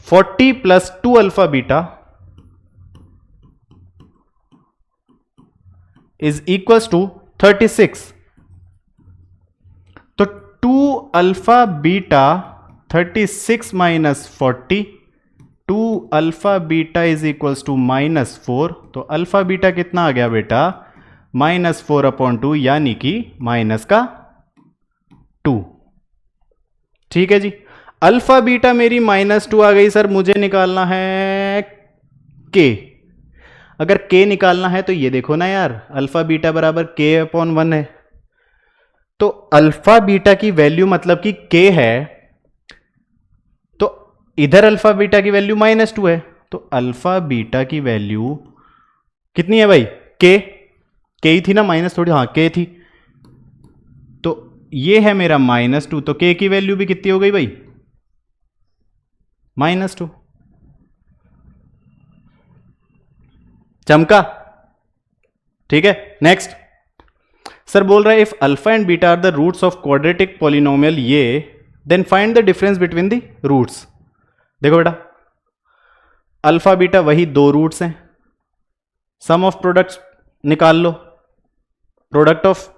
40 plus 2 alpha beta is equals to 36। तो 2 alpha beta 36 minus 40, 2 alpha beta is equals to -4, तो alpha beta कितना आ गया बेटा? -4/2, यानी कि माइनस का 2। ठीक है जी, अल्फा बीटा मेरी -2 आ गई सर, मुझे निकालना है के। अगर के निकालना है तो ये देखो ना यार, अल्फा बीटा बराबर k/1 है, तो अल्फा बीटा की वैल्यू मतलब कि k है, तो इधर अल्फा बीटा की वैल्यू -2 है, तो अल्फा बीटा की वैल्यू कितनी है भाई? k ही थी ना, माइनस थोड़ी, हाँ k थी, तो ये है मेरा -2, तो k की वैल्यू भी कितनी हो गई भाई? -2। चमका? ठीक है, नेक्स्ट सर बोल रहा है if alpha and beta are the roots of quadratic polynomial ये, then find the difference between the roots. देखो बेटा, अल्फा बीटा वही 2 रूट्स हैं, सम ऑफ प्रोडक्ट्स निकाल लो, product of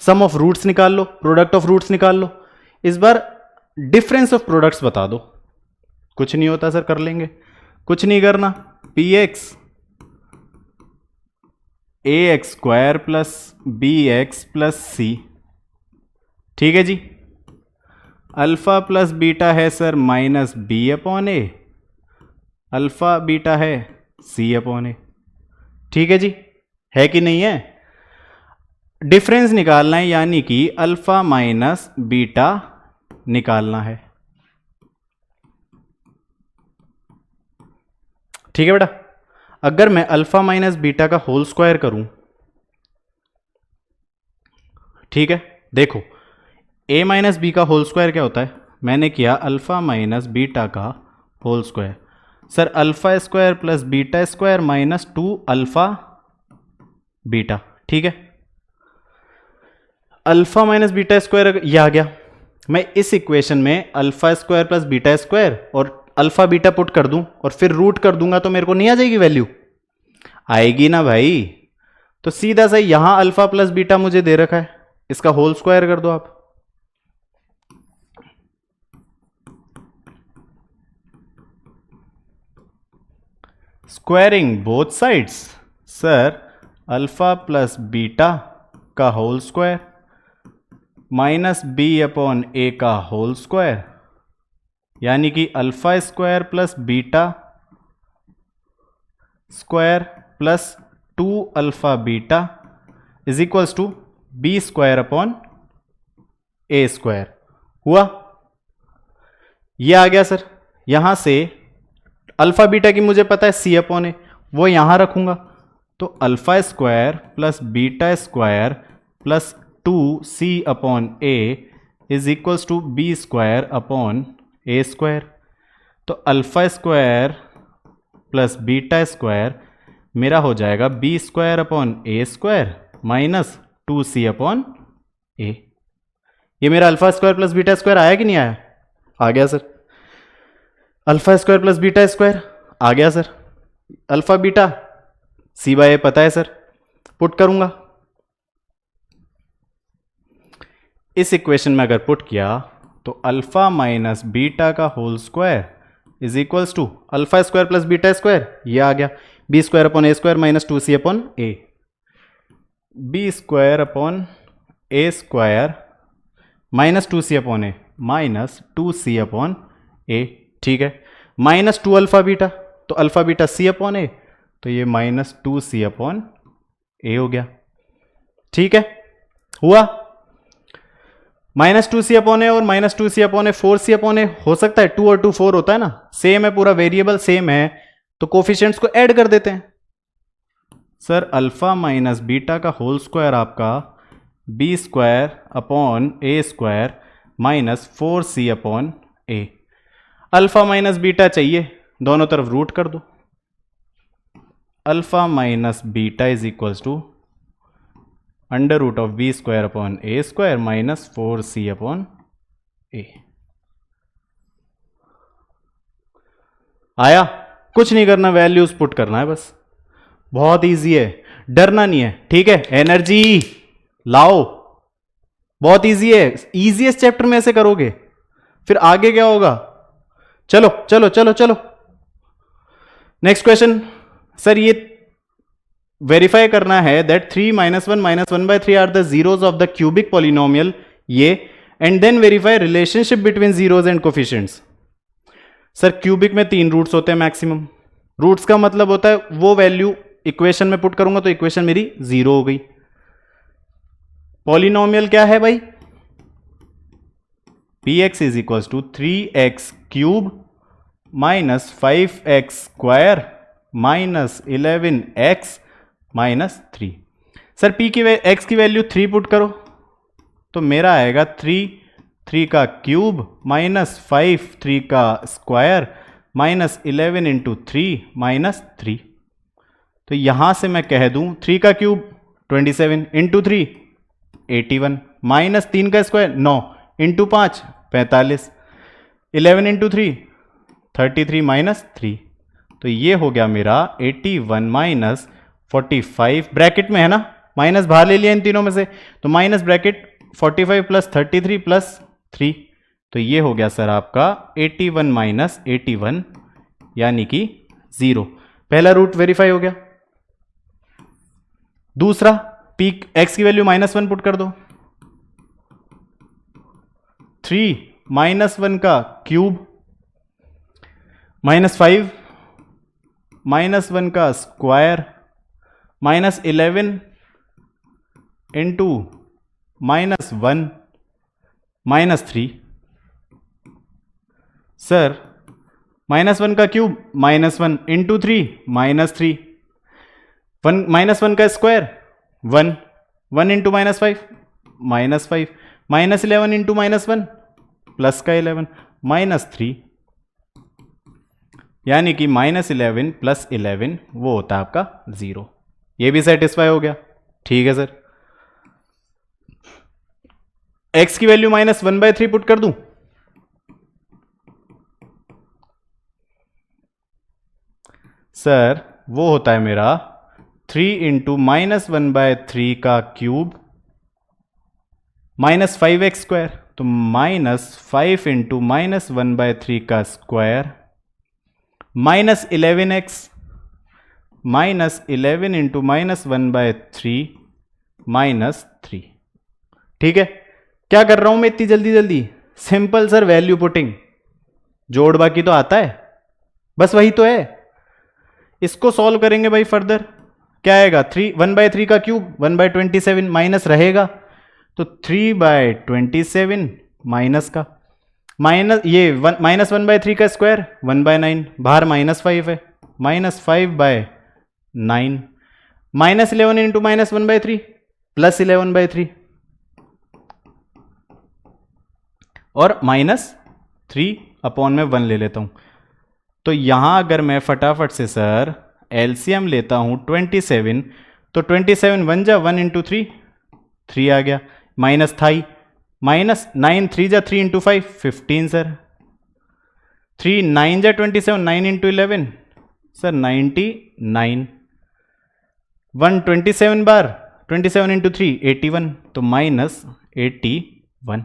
sum of roots निकाल लो, प्रोडक्ट ऑफ रूट्स निकाल लो। इस बार डिफरेंस ऑफ प्रोडक्ट्स बता दो। कुछ नहीं होता सर, कर लेंगे, कुछ नहीं करना, px ax square plus bx plus c। ठीक है जी, अल्फा प्लस बीटा है सर -b/a, अल्फा बीटा है c/a। ठीक है जी, है कि नहीं है? डिफरेंस निकालना है, यानी कि अल्फा माइनस बीटा निकालना है। ठीक है बेटा, अगर मैं अल्फा माइनस बीटा का होल स्क्वायर करूं, ठीक है, देखो a माइनस बी का होल स्क्वायर क्या होता है? मैंने किया अल्फा माइनस बीटा का whole square, sir alpha square plus beta square -2 alpha beta. ठीक है, अल्फा माइनस बीटा स्क्वायर यह आ गया, मैं इस इक्वेशन में alpha square plus beta square और अल्फा बीटा पुट कर दूं और फिर रूट कर दूंगा, तो मेरे को नहीं आ जाएगी वैल्यू? आएगी ना भाई। तो सीधा सा यहां अल्फा प्लस बीटा मुझे दे रखा है, इसका होल स्क्वायर कर दो आप। Squaring both sides, sir alpha plus beta का होल स्क्वायर -b/a का होल स्क्वायर, यानी कि alpha square plus beta square plus 2 alpha beta is equals to b² square हुआ। यह आ गया सर, यहां से अल्फा बीटा की मुझे पता है c/a, वो यहां रखूंगा, तो alpha square plus beta square प्लस 2c/a is equals to b²/a²। तो alpha square plus beta square मेरा हो जाएगा b²/a² माइनस 2c/a। ये मेरा alpha square plus beta square आया कि नहीं आया? आ गया sir. Alpha square plus beta square आ गया सर। अल्फा बीटा c/a पता है सर, पुट करूंगा। इस इक्वेशन में अगर पुट किया तो अल्फा माइनस बीटा का whole square is equals to alpha square plus beta square, ये आ गया b square upon A square minus 2c upon A, b square upon A square minus 2c upon a minus 2c upon a, ठीक है, minus 2 alpha beta, तो alpha beta c upon a, तो ये minus 2c upon ए हो गया, ठीक है, हुआ माइनस 2c अपॉन ए और माइनस 2c अपॉन ए 4c अपॉन ए हो सकता है, 2 और 2 4 होता है ना, सेम है, पूरा वेरिएबल सेम है, तो कोफिशिएंट्स को ऐड कर देते हैं। सर अल्फा माइनस बीटा का होल स्क्वायर आपका B square upon A square minus 4c upon A, alpha minus beta चाहिए, दोनों तरफ रूट कर दो, alpha minus beta is equals to under root of B square upon A square minus 4c upon A. आया, कुछ नहीं करना, values put करना है बस, बहुत इजी है, डरना नहीं है, ठीक है, एनर्जी लाओ, बहुत इजी है, इजीएस्ट चैप्टर में ऐसे करोगे, फिर आगे क्या होगा, चलो चलो चलो चलो नेक्स्ट क्वेश्चन। सर ये वेरीफाई करना है that 3 minus 1 minus 1/3 are the zeros of the cubic polynomial ये, and then verify relationship between zeros and coefficients. Sir cubic में 3 रूट्स होते हैं मैक्सिमम, रूट्स का मतलब होता है वो वैल्यू इक्वेशन में पुट करूंगा तो इक्वेशन मेरी 0 हो गई। पॉलिनोमियल क्या है भाई, px is equals to 3x cube minus 5x square minus 11x minus 3। Sir p की x की वैल्यू 3 पुट करो तो मेरा आएगा 3 का क्यूब माइनस 5 3 का स्क्वायर माइनस 11 इंटू 3 माइनस 3। तो यहां से मैं कह दूं 3 का क्यूब 27 इंटू 3 81 माइनस 3 का स्क्वायर 9 इंटू 5 45 11 इंटू 3 33 माइनस 3। तो ये हो गया मेरा 81 माइनस 45, ब्रैकेट में है ना, माइनस बाहर ले लिया इन तीनों में से, तो माइनस ब्रैकेट 45 प्लस 33 प्लस 3, तो ये हो गया सर आपका 81 माइनस 81 यानी कि 0। पहला रूट वेरीफाई हो गया। दूसरा पी एक्स की वैल्यू -1 पुट कर दो, 3 -1 का क्यूब -5 -1 का square minus 11 into -1 minus 3। Sir -1 का क्यूब -1 इंटू 3 -3, -1 का स्क्वायर 1 1 इंटू -5 -5 -11 इंटू -1 प्लस का 11 -3, यानी कि -11 प्लस 11 वो होता है आपका 0। ये भी सेटिस्फाई हो गया, ठीक है सर। x की वैल्यू -1/3 पुट कर दूं, सर वो होता है मेरा 3 इंटू -1/3 का क्यूब -5x स्क्वायर, तो -5 इंटू -1/3 का स्क्वायर -11x -11 इंटू -1/3 -3। ठीक है, क्या कर रहा हूं मैं इतनी जल्दी जल्दी, सिंपल सर वैल्यू पुटिंग, जोड़ बाकी तो आता है, बस वही तो है। इसको सॉल्व करेंगे भाई फर्दर, क्या आएगा 1/3 का क्यूब 1/27 माइनस रहेगा, तो 3/27 माइनस का माइनस ये -1/3 का स्क्वायर 1/9, बाहर -5 है, -5/9 -11 इंटू -1/3 प्लस 11/3 और -3 अपॉन में 1 ले लेता हूं। तो यहां अगर मैं फटाफट से सर एलसीएम लेता हूं 27, तो 27 1 जा 1 इंटू 3 आ गया, माइनस था ही, -9 3 जा 3 इंटू 5 15 सर, 3 9 जा 27 9 इंटू 11 सर 99, 1 27 बार 27 इंटू 3 81, तो -81।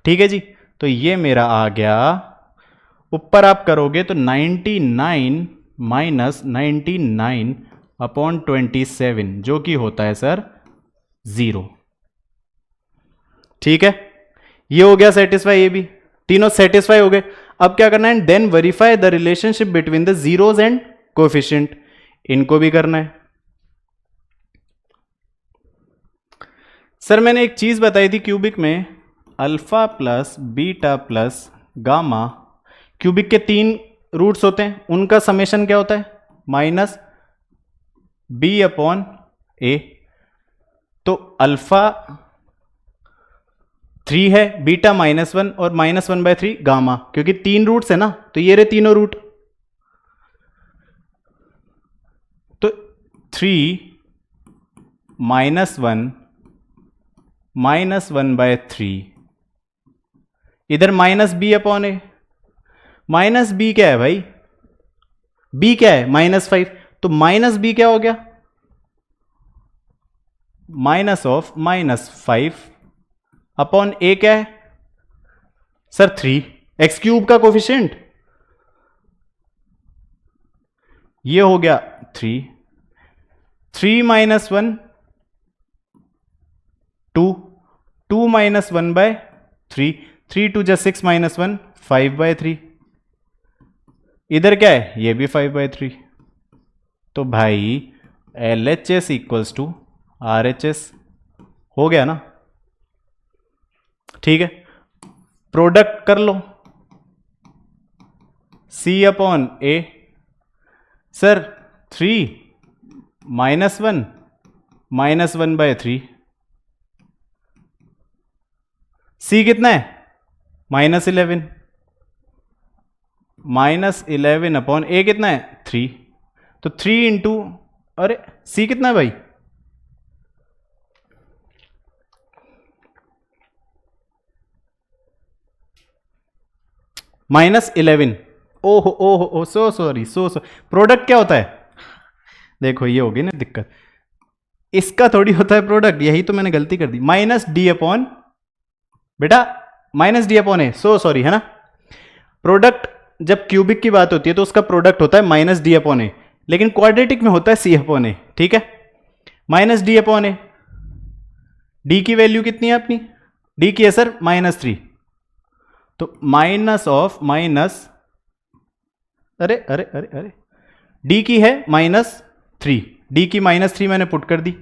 ठीक है जी, तो ये मेरा आ गया ऊपर आप करोगे तो 99 माइनस 99 अपॉन 27 जो कि होता है सर 0। ठीक है, ये हो गया सेटिस्फाई, ये भी तीनों सेटिस्फाई हो गए। अब क्या करना है, then verify the relationship between the zeros and coefficient, इनको भी करना है। सर मैंने एक चीज बताई थी क्यूबिक में, alpha plus beta plus gamma, cubic के 3 रूट्स होते हैं, उनका समेशन क्या होता है, माइनस बी अपॉन ए। तो अल्फा 3 है, बीटा -1 और -1/3 गामा, क्योंकि 3 रूट्स है ना, तो ये रहे तीनों रूट। तो 3 -1 -1/3, इधर minus B upon a. Minus B क्या है भाई, बी क्या है -5, तो माइनस बी क्या हो गया, माइनस ऑफ -5 अपॉन ए क्या है सर 3, एक्स क्यूब का कोफिशिएंट, ये हो गया 3 -1 2 2 -1/3, 3 2 जा 6 -1 5/3, इधर क्या है, ये भी 5/3। तो भाई LHS इक्वल्स टू RHS हो गया ना। ठीक है, प्रोडक्ट कर लो, C upon A। Sir 3 -1 -1/3, C कितना है -11, -11 अपॉन A कितना है 3, तो 3 इंटू, अरे C कितना है भाई, -11। ओहो ओहो, सो सॉरी, सो प्रोडक्ट क्या होता है, देखो ये होगी ना दिक्कत, इसका थोड़ी होता है प्रोडक्ट, यही तो मैंने गलती कर दी, -D अपॉन, बेटा -D अपॉन ए, सो सॉरी, है ना। प्रोडक्ट जब क्यूबिक की बात होती है तो उसका प्रोडक्ट होता है -D अपॉन ए, लेकिन क्वाड्रेटिक में होता है C अपॉन ए। ठीक है, -D अपॉन ए, डी की वैल्यू कितनी है अपनी, डी की है सर -3, तो माइनस ऑफ माइनस, अरे अरे अरे अरे, डी की है -3, डी की -3 मैंने पुट कर दी,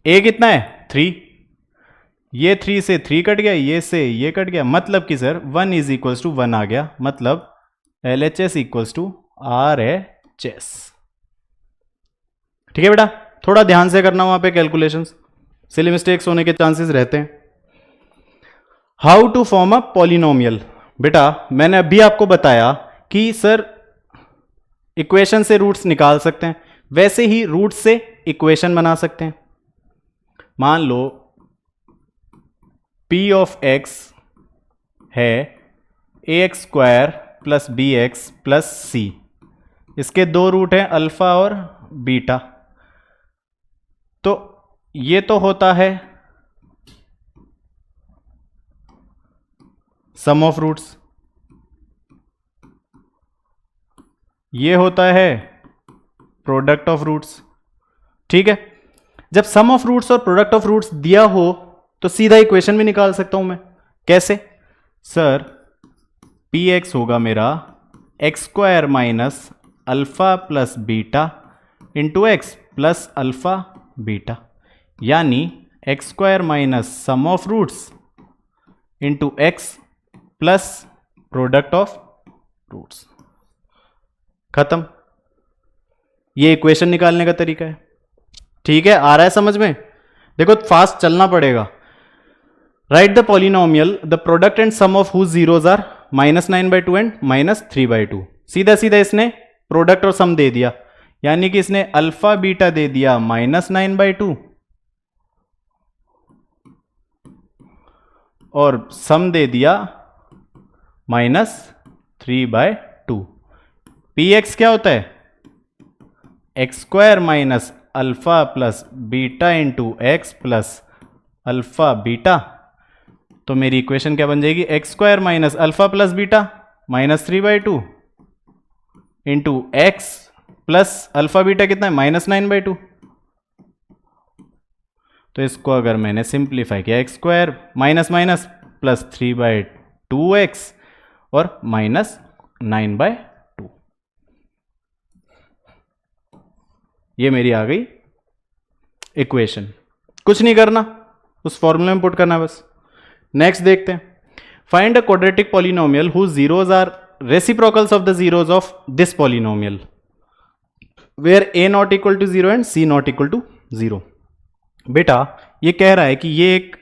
ए कितना है 3, ये 3 से 3 कट गया, ये से ये कट गया, मतलब कि सर 1 इज इक्वल्स टू 1 आ गया, मतलब LHS इक्वल्स टू RHS। ठीक है बेटा, थोड़ा ध्यान से करना वहां पे कैलकुलेशंस, सिली मिस्टेक्स होने के चांसेस रहते हैं। How to form a polynomial, बेटा मैंने अभी आपको बताया कि सर इक्वेशन से रूट्स निकाल सकते हैं, वैसे ही रूट्स से इक्वेशन बना सकते हैं। मान लो P ऑफ x है ax² plus bx plus c, इसके 2 रूट हैं अल्फा और बीटा, तो ये तो होता है सम ऑफ रूट्स, ये होता है प्रोडक्ट ऑफ रूट्स। ठीक है, जब सम ऑफ रूट्स और प्रोडक्ट ऑफ रूट्स दिया हो तो सीधा इक्वेशन भी निकाल सकता हूं मैं, कैसे सर, px होगा मेरा x² minus alpha plus beta into x plus alpha beta, यानी x² minus sum of roots into x plus product of roots, खत्म। ये इक्वेशन निकालने का तरीका है। ठीक है, आ रहा है समझ में, देखो फास्ट चलना पड़ेगा। Write the polynomial the product and sum of whose zeros are -9/2 and -3/2। सीधा सीधा इसने प्रोडक्ट और सम दे दिया, यानी कि इसने अल्फा बीटा दे दिया -9/2 और सम दे दिया -3/2। px क्या होता है x² minus alpha plus beta into x plus alpha beta, तो मेरी इक्वेशन क्या बन जाएगी, x square minus alpha plus beta -3/2 into x plus alpha beta कितना है, -9/2। तो इसको अगर मैंने सिंप्लीफाई किया, x square minus minus plus 3/2x और -9/2, ये मेरी आ गई इक्वेशन। कुछ नहीं करना, उस फॉर्मूले में पुट करना बस। नेक्स्ट देखते हैं, find a quadratic polynomial whose zeros are reciprocals of the zeros of this polynomial where a not equal to 0 and c not equal to 0। बेटा ये कह रहा है कि ये एक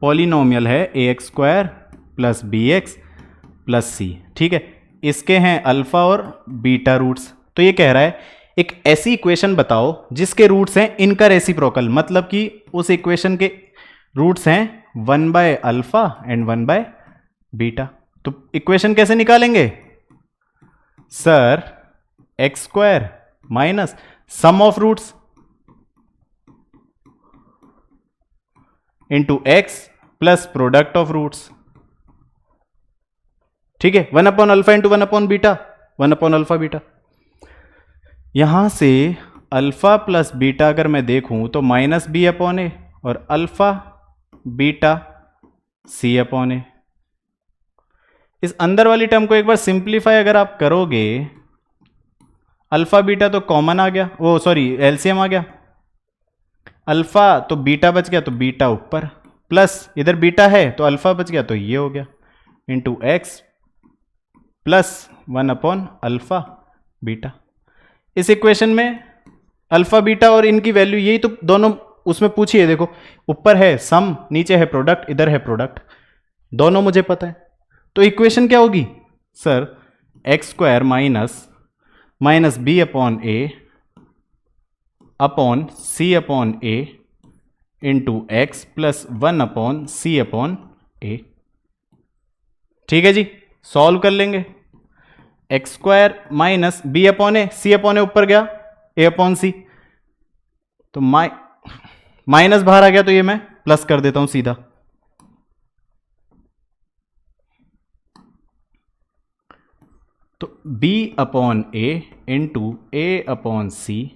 पॉलिनोमियल है ax square plus bx plus c, ठीक है, इसके हैं अल्फा और बीटा रूट्स। तो ये कह रहा है एक ऐसी इक्वेशन बताओ जिसके रूट्स हैं इनका रेसिप्रोकल, मतलब कि उस इक्वेशन के रूट्स हैं 1/अल्फा एंड 1/बीटा। तो इक्वेशन कैसे निकालेंगे sir, x square minus sum of roots into x plus product of roots, ठीक है, 1/अल्फा इंटू 1/बीटा, 1/अल्फा बीटा। यहां से अल्फा प्लस बीटा अगर मैं देखूं तो -b/a और अल्फा बीटा c/a। इस अंदर वाली टर्म को एक बार सिंप्लीफाई अगर आप करोगे, अल्फा बीटा तो कॉमन आ गया, वो सॉरी एलसीएम आ गया, अल्फा तो बीटा बच गया तो बीटा ऊपर, प्लस इधर बीटा है तो अल्फा बच गया तो ये हो गया, इंटू एक्स प्लस 1/अल्फा बीटा। इस इक्वेशन में अल्फा बीटा और इनकी वैल्यू यही तो दोनों उसमें पूछी है, देखो ऊपर है सम, नीचे है प्रोडक्ट, इधर है प्रोडक्ट, दोनों मुझे पता है। तो इक्वेशन क्या होगी sir, x square minus b/a upon c/a into x plus 1/c/a। ठीक है जी, सॉल्व कर लेंगे। X square minus b/a, c/a ऊपर गया, a/c, तो माइनस बाहर आ गया तो ये मैं प्लस कर देता हूं सीधा। तो b/a into a/c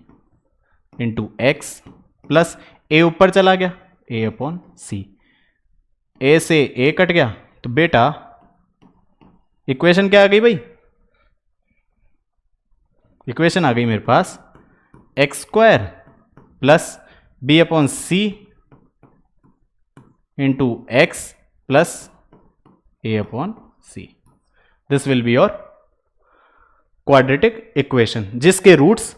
into x plus a ऊपर चला गया, a/c, a से a कट गया, तो बेटा इक्वेशन क्या आ गई भाई, इक्वेशन आ गई मेरे पास X square plus b/c into x plus a/c। This will be your quadratic equation, जिसके रूट्स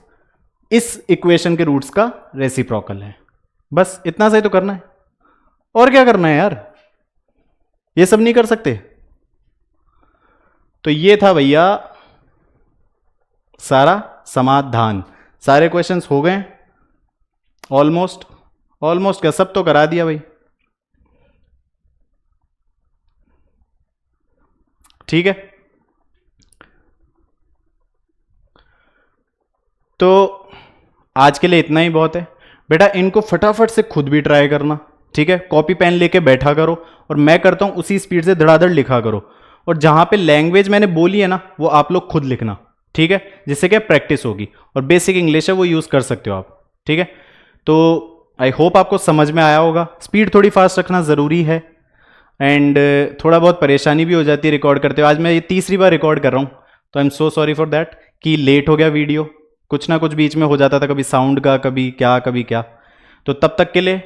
इस इक्वेशन के रूट्स का रेसिप्रोकल है। बस इतना सा ही तो करना है, और क्या करना है यार, ये सब नहीं कर सकते। तो ये था भैया सारा समाधान, सारे क्वेश्चंस हो गए ऑलमोस्ट, ऑलमोस्ट क्या, सब तो करा दिया भाई। ठीक है, तो आज के लिए इतना ही बहुत है बेटा। इनको फटाफट से खुद भी ट्राई करना, ठीक है, कॉपी पेन लेके बैठा करो, और मैं करता हूं उसी स्पीड से धड़ाधड़ लिखा करो, और जहां पे लैंग्वेज मैंने बोली है ना वो आप लोग खुद लिखना, ठीक है, जिससे क्या प्रैक्टिस होगी। और बेसिक इंग्लिश है वो यूज कर सकते हो आप, ठीक है। तो आई होप आपको समझ में आया होगा। स्पीड थोड़ी फास्ट रखना ज़रूरी है, एंड थोड़ा बहुत परेशानी भी हो जाती है रिकॉर्ड करते हुए। आज मैं ये तीसरी बार रिकॉर्ड कर रहा हूँ, तो I am so sorry for that कि लेट हो गया वीडियो, कुछ ना कुछ बीच में हो जाता था, कभी साउंड का, कभी क्या। तो तब तक के लिए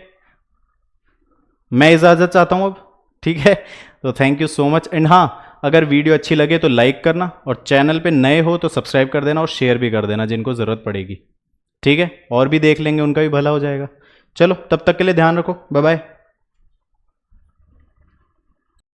मैं इजाज़त चाहता हूँ अब, ठीक है। तो thank you so much, and हाँ, अगर वीडियो अच्छी लगे तो लाइक करना, और चैनल पे नए हो तो सब्सक्राइब कर देना और शेयर भी कर देना जिनको ज़रूरत पड़ेगी, ठीक है। और भी देख लेंगे, उनका भी भला हो जाएगा। चलो तब तक के लिए ध्यान रखो, बाय बाय।